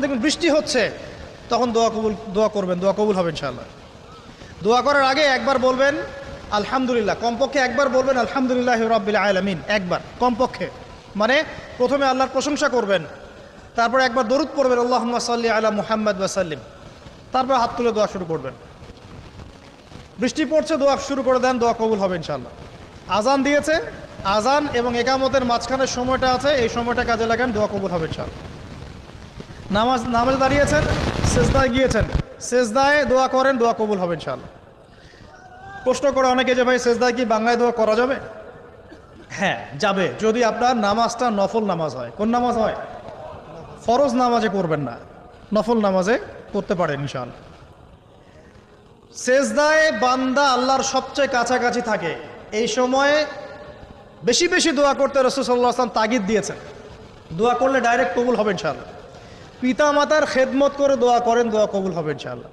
দেখবেন বৃষ্টি হচ্ছে, তখন দোয়া করবেন, দোয়া কবুল হবে ইনশাআল্লাহ। দোয়া করার আগে একবার বলবেন আলহামদুলিল্লাহ, কমপক্ষে একবার বলবেন আলহামদুলিল্লাহি রাব্বিল আলামিন, একবার কমপক্ষে। মানে প্রথমে আল্লাহর প্রশংসা করবেন, তারপর একবার দরুদ পড়বেন আল্লাহুম্মা সাল্লি আলা মুহাম্মাদ ওয়া সাল্লিম, তারপর হাত তুলে দোয়া শুরু করবেন। বৃষ্টি পড়ছে, দোয়া শুরু করে দেন, দোয়া কবুল হবে ইনশাআল্লাহ। আজান দিয়েছে, আজান এবং একামতের মাঝখানের সময়টা আছে, এই সময়টা কাজে লাগান, দোয়া কবুল হবে ইনশাআল্লাহ। নামাজে দাঁড়িয়েছেন, সেজদায় গিয়েছেন, সেজদায় দোয়া করেন, দোয়া কবুল হবে ইনশাআল্লাহ। প্রশ্ন করে অনেকে যে ভাই সেজদায় কি বাংলায় দোয়া করা যাবে? হ্যাঁ যাবে, যদি আপনার নামাজটা নফল নামাজ হয়। কোন নামাজ হয়? ফরজ নামাজে করবেন না, নফল নামাজে করতে পারেন ইনশাআল্লাহ। সেজদায় বান্দা আল্লাহর সবচেয়ে কাছাকাছি থাকে, এই সময়ে বেশি বেশি দোয়া করতে রাসূল সাল্লাল্লাহু আলাইহি ওয়াসাল্লাম তাগিদ দিয়েছেন। দোয়া করলে ডাইরেক্ট কবুল হবে ইনশাআল্লাহ। পিতা মাতার খেদমত করে দোয়া করেন, দোয়া কবুল হবে ইনশাআল্লাহ।